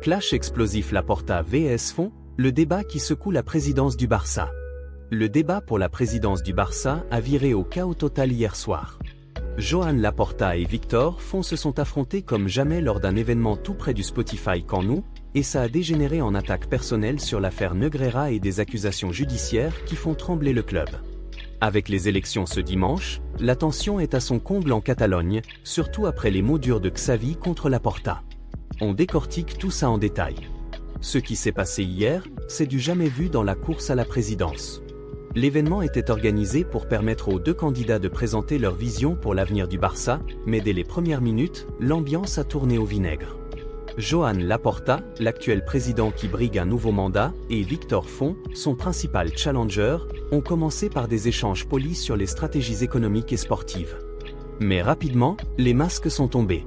Clash explosif Laporta vs Font, le débat qui secoue la présidence du Barça. Le débat pour la présidence du Barça a viré au chaos total hier soir. Joan Laporta et Victor Font se sont affrontés comme jamais lors d'un événement tout près du Spotify Camp Nou, et ça a dégénéré en attaque personnelle sur l'affaire Negreira et des accusations judiciaires qui font trembler le club. Avec les élections ce dimanche, la tension est à son comble en Catalogne, surtout après les mots durs de Xavi contre Laporta. On décortique tout ça en détail. Ce qui s'est passé hier, c'est du jamais vu dans la course à la présidence. L'événement était organisé pour permettre aux deux candidats de présenter leur vision pour l'avenir du Barça, mais dès les premières minutes, l'ambiance a tourné au vinaigre. Joan Laporta, l'actuel président qui brigue un nouveau mandat, et Victor Font, son principal challenger, ont commencé par des échanges polis sur les stratégies économiques et sportives. Mais rapidement, les masques sont tombés.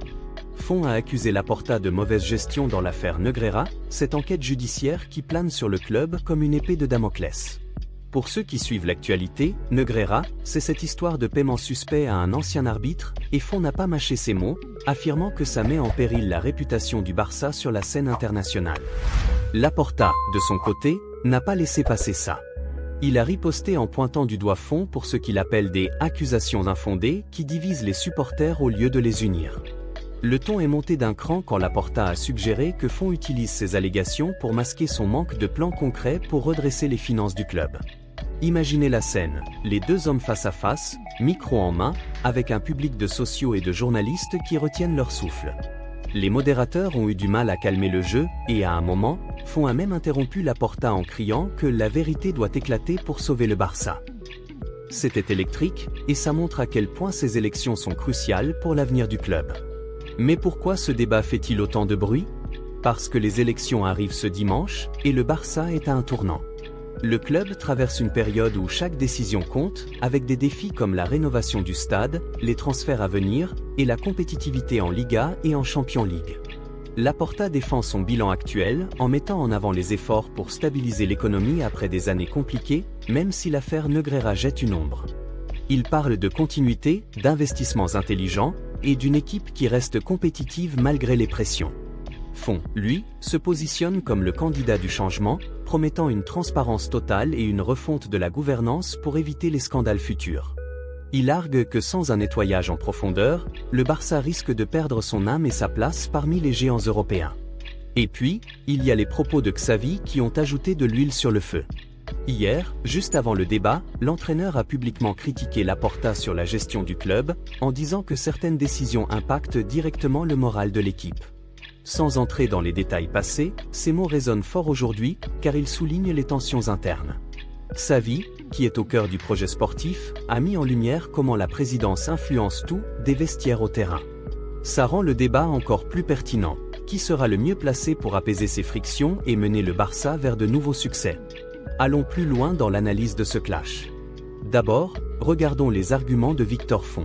Font a accusé Laporta de mauvaise gestion dans l'affaire Negreira, cette enquête judiciaire qui plane sur le club comme une épée de Damoclès. Pour ceux qui suivent l'actualité, Negreira, c'est cette histoire de paiement suspect à un ancien arbitre, et Font n'a pas mâché ses mots, affirmant que ça met en péril la réputation du Barça sur la scène internationale. Laporta, de son côté, n'a pas laissé passer ça. Il a riposté en pointant du doigt Font pour ce qu'il appelle des « accusations infondées » qui divisent les supporters au lieu de les unir. Le ton est monté d'un cran quand Laporta a suggéré que Font utilise ces allégations pour masquer son manque de plan concret pour redresser les finances du club. Imaginez la scène, les deux hommes face à face, micro en main, avec un public de sociaux et de journalistes qui retiennent leur souffle. Les modérateurs ont eu du mal à calmer le jeu, et à un moment, Font a même interrompu Laporta en criant que la vérité doit éclater pour sauver le Barça. C'était électrique, et ça montre à quel point ces élections sont cruciales pour l'avenir du club. Mais pourquoi ce débat fait-il autant de bruit? Parce que les élections arrivent ce dimanche, et le Barça est à un tournant. Le club traverse une période où chaque décision compte, avec des défis comme la rénovation du stade, les transferts à venir, et la compétitivité en Liga et en Champions League. Laporta défend son bilan actuel en mettant en avant les efforts pour stabiliser l'économie après des années compliquées, même si l'affaire Negreira jette une ombre. Il parle de continuité, d'investissements intelligents, et d'une équipe qui reste compétitive malgré les pressions. Font, lui, se positionne comme le candidat du changement, promettant une transparence totale et une refonte de la gouvernance pour éviter les scandales futurs. Il argue que sans un nettoyage en profondeur, le Barça risque de perdre son âme et sa place parmi les géants européens. Et puis, il y a les propos de Xavi qui ont ajouté de l'huile sur le feu. Hier, juste avant le débat, l'entraîneur a publiquement critiqué Laporta sur la gestion du club, en disant que certaines décisions impactent directement le moral de l'équipe. Sans entrer dans les détails passés, ces mots résonnent fort aujourd'hui, car ils soulignent les tensions internes. Xavi, qui est au cœur du projet sportif, a mis en lumière comment la présidence influence tout, des vestiaires au terrain. Ça rend le débat encore plus pertinent. Qui sera le mieux placé pour apaiser ces frictions et mener le Barça vers de nouveaux succès? Allons plus loin dans l'analyse de ce clash. D'abord, regardons les arguments de Victor Font.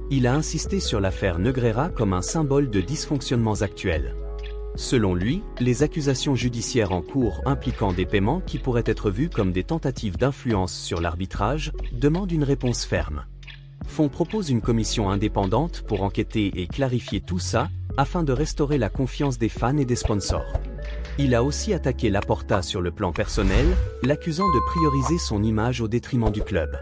Il a insisté sur l'affaire Negreira comme un symbole de dysfonctionnements actuels. Selon lui, les accusations judiciaires en cours impliquant des paiements qui pourraient être vus comme des tentatives d'influence sur l'arbitrage demandent une réponse ferme. Font propose une commission indépendante pour enquêter et clarifier tout ça, afin de restaurer la confiance des fans et des sponsors. Il a aussi attaqué Laporta sur le plan personnel, l'accusant de prioriser son image au détriment du club.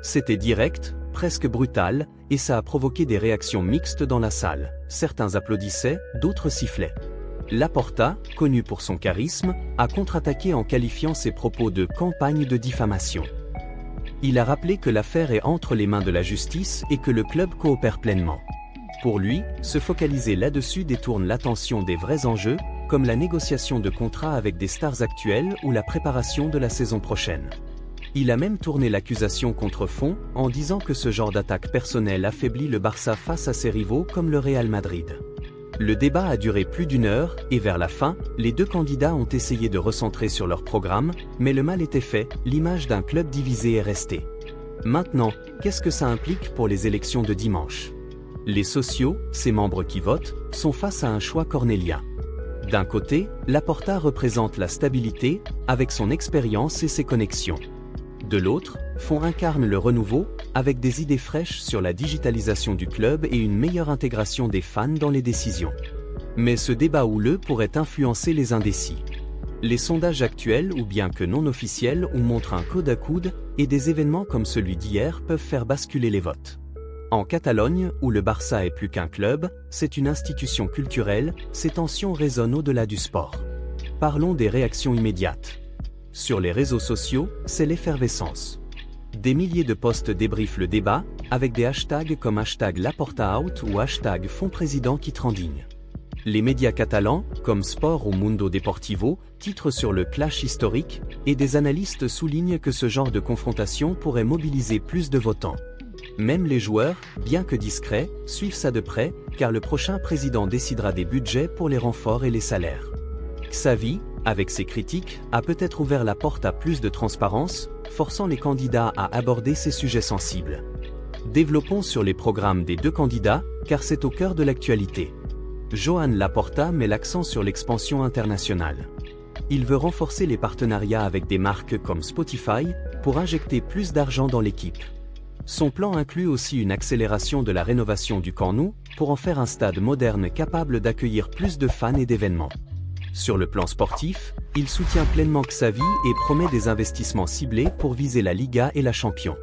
C'était direct, presque brutal, et ça a provoqué des réactions mixtes dans la salle. Certains applaudissaient, d'autres sifflaient. Laporta, connu pour son charisme, a contre-attaqué en qualifiant ses propos de campagne de diffamation. Il a rappelé que l'affaire est entre les mains de la justice et que le club coopère pleinement. Pour lui, se focaliser là-dessus détourne l'attention des vrais enjeux, comme la négociation de contrats avec des stars actuelles ou la préparation de la saison prochaine. Il a même tourné l'accusation contre Font en disant que ce genre d'attaque personnelle affaiblit le Barça face à ses rivaux comme le Real Madrid. Le débat a duré plus d'une heure et vers la fin, les deux candidats ont essayé de recentrer sur leur programme, mais le mal était fait, l'image d'un club divisé est restée. Maintenant, qu'est-ce que ça implique pour les élections de dimanche? Les sociaux, ses membres qui votent, sont face à un choix cornélien. D'un côté, Laporta représente la stabilité, avec son expérience et ses connexions. De l'autre, Font incarne le renouveau, avec des idées fraîches sur la digitalisation du club et une meilleure intégration des fans dans les décisions. Mais ce débat houleux pourrait influencer les indécis. Les sondages actuels ou bien que non officiels où montrent un coude à coude, et des événements comme celui d'hier peuvent faire basculer les votes. En Catalogne, où le Barça est plus qu'un club, c'est une institution culturelle, ces tensions résonnent au-delà du sport. Parlons des réactions immédiates. Sur les réseaux sociaux, c'est l'effervescence. Des milliers de posts débriefent le débat, avec des hashtags comme hashtag #LaportaOut ou hashtag #FondPrésident qui trending. Les médias catalans, comme Sport ou Mundo Deportivo, titrent sur le clash historique, et des analystes soulignent que ce genre de confrontation pourrait mobiliser plus de votants. Même les joueurs, bien que discrets, suivent ça de près, car le prochain président décidera des budgets pour les renforts et les salaires. Xavi, avec ses critiques, a peut-être ouvert la porte à plus de transparence, forçant les candidats à aborder ces sujets sensibles. Développons sur les programmes des deux candidats, car c'est au cœur de l'actualité. Joan Laporta met l'accent sur l'expansion internationale. Il veut renforcer les partenariats avec des marques comme Spotify, pour injecter plus d'argent dans l'équipe. Son plan inclut aussi une accélération de la rénovation du Camp Nou, pour en faire un stade moderne capable d'accueillir plus de fans et d'événements. Sur le plan sportif, il soutient pleinement Xavi et promet des investissements ciblés pour viser la Liga et la Champions.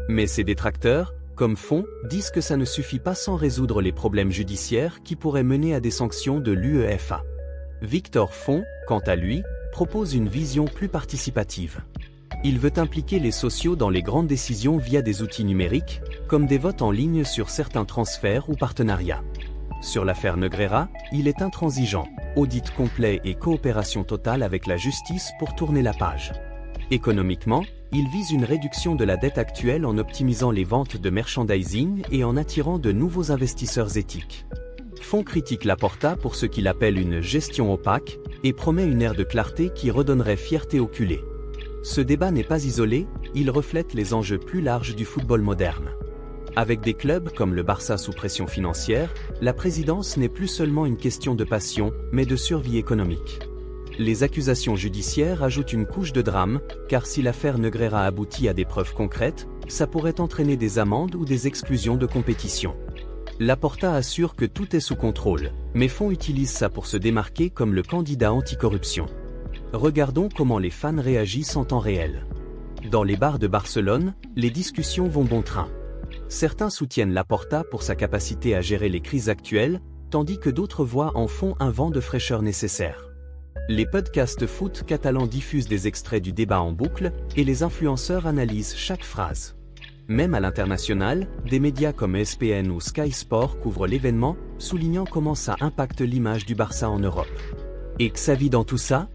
Mais ses détracteurs, comme Font, disent que ça ne suffit pas sans résoudre les problèmes judiciaires qui pourraient mener à des sanctions de l'UEFA. Victor Font, quant à lui, propose une vision plus participative. Il veut impliquer les sociaux dans les grandes décisions via des outils numériques, comme des votes en ligne sur certains transferts ou partenariats. Sur l'affaire Negreira, il est intransigeant, audit complet et coopération totale avec la justice pour tourner la page. Économiquement, il vise une réduction de la dette actuelle en optimisant les ventes de merchandising et en attirant de nouveaux investisseurs éthiques. Font critique Laporta pour ce qu'il appelle une gestion opaque et promet une ère de clarté qui redonnerait fierté au culé. Ce débat n'est pas isolé, il reflète les enjeux plus larges du football moderne. Avec des clubs comme le Barça sous pression financière, la présidence n'est plus seulement une question de passion, mais de survie économique. Les accusations judiciaires ajoutent une couche de drame, car si l'affaire Negreira aboutit à des preuves concrètes, ça pourrait entraîner des amendes ou des exclusions de compétition. Laporta assure que tout est sous contrôle, mais Font utilise ça pour se démarquer comme le candidat anticorruption. Regardons comment les fans réagissent en temps réel. Dans les bars de Barcelone, les discussions vont bon train. Certains soutiennent Laporta pour sa capacité à gérer les crises actuelles, tandis que d'autres voient en Font un vent de fraîcheur nécessaire. Les podcasts foot catalans diffusent des extraits du débat en boucle, et les influenceurs analysent chaque phrase. Même à l'international, des médias comme ESPN ou Sky Sport couvrent l'événement, soulignant comment ça impacte l'image du Barça en Europe. Et Xavi dans tout ça ?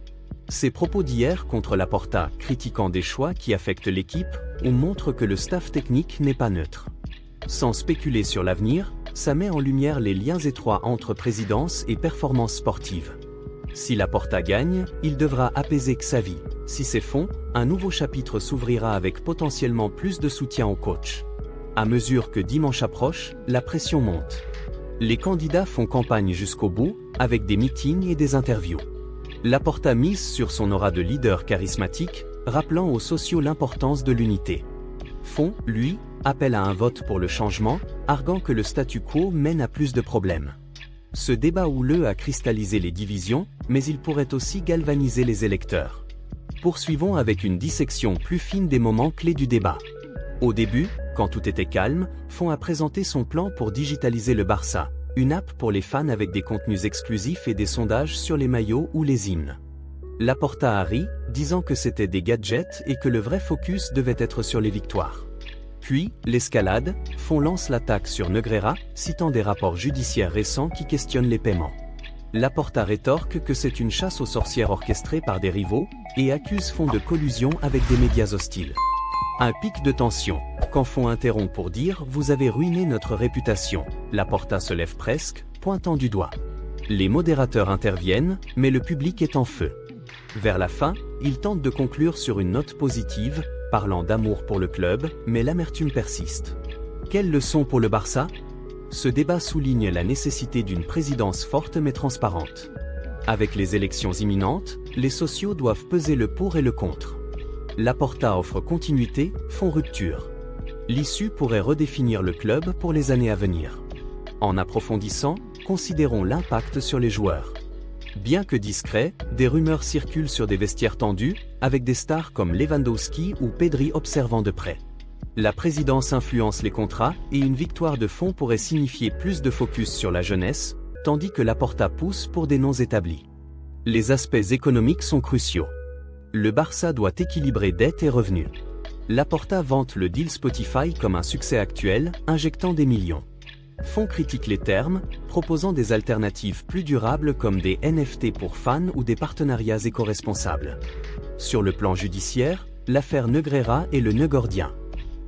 Ses propos d'hier contre Laporta, critiquant des choix qui affectent l'équipe, ou montrent que le staff technique n'est pas neutre. Sans spéculer sur l'avenir, ça met en lumière les liens étroits entre présidence et performance sportive. Si Laporta gagne, il devra apaiser Xavi. Si c'est Font, un nouveau chapitre s'ouvrira avec potentiellement plus de soutien au coach. À mesure que dimanche approche, la pression monte. Les candidats font campagne jusqu'au bout, avec des meetings et des interviews. Laporta mise sur son aura de leader charismatique, rappelant aux sociaux l'importance de l'unité. Font, lui, appelle à un vote pour le changement, arguant que le statu quo mène à plus de problèmes. Ce débat houleux a cristallisé les divisions, mais il pourrait aussi galvaniser les électeurs. Poursuivons avec une dissection plus fine des moments clés du débat. Au début, quand tout était calme, Font a présenté son plan pour digitaliser le Barça, une app pour les fans avec des contenus exclusifs et des sondages sur les maillots ou les hymnes. Laporta a ri, disant que c'était des gadgets et que le vrai focus devait être sur les victoires. Puis, l'escalade, Font lance l'attaque sur Negreira, citant des rapports judiciaires récents qui questionnent les paiements. Laporta rétorque que c'est une chasse aux sorcières orchestrée par des rivaux, et accuse Font de collusion avec des médias hostiles. Un pic de tension, quand Font interrompt pour dire « Vous avez ruiné notre réputation », Laporta se lève presque, pointant du doigt. Les modérateurs interviennent, mais le public est en feu. Vers la fin, il tente de conclure sur une note positive, parlant d'amour pour le club, mais l'amertume persiste. Quelle leçon pour le Barça ? Ce débat souligne la nécessité d'une présidence forte mais transparente. Avec les élections imminentes, les sociaux doivent peser le pour et le contre. Laporta offre continuité, Font rupture. L'issue pourrait redéfinir le club pour les années à venir. En approfondissant, considérons l'impact sur les joueurs. Bien que discret, des rumeurs circulent sur des vestiaires tendus, avec des stars comme Lewandowski ou Pedri observant de près. La présidence influence les contrats et une victoire de fond pourrait signifier plus de focus sur la jeunesse, tandis que Laporta pousse pour des noms établis. Les aspects économiques sont cruciaux. Le Barça doit équilibrer dette et revenus. Laporta vante le deal Spotify comme un succès actuel, injectant des millions. Fond critique les termes, proposant des alternatives plus durables comme des NFT pour fans ou des partenariats éco-responsables. Sur le plan judiciaire, l'affaire Negreira est le nœud gordien.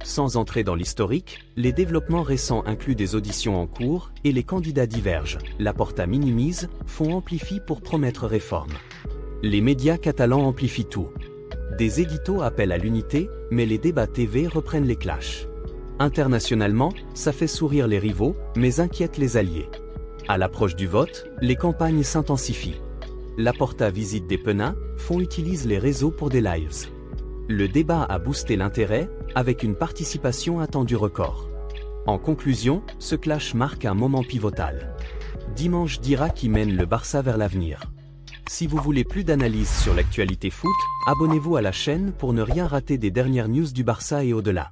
Sans entrer dans l'historique, les développements récents incluent des auditions en cours et les candidats divergent. Laporta minimise, Fond amplifie pour promettre réforme. Les médias catalans amplifient tout. Des éditos appellent à l'unité, mais les débats TV reprennent les clashs. Internationalement, ça fait sourire les rivaux, mais inquiète les alliés. À l'approche du vote, les campagnes s'intensifient. Laporta visite des penins, Fond utilise les réseaux pour des lives. Le débat a boosté l'intérêt, avec une participation attendue record. En conclusion, ce clash marque un moment pivotal. Dimanche dira qui mène le Barça vers l'avenir. Si vous voulez plus d'analyses sur l'actualité foot, abonnez-vous à la chaîne pour ne rien rater des dernières news du Barça et au-delà.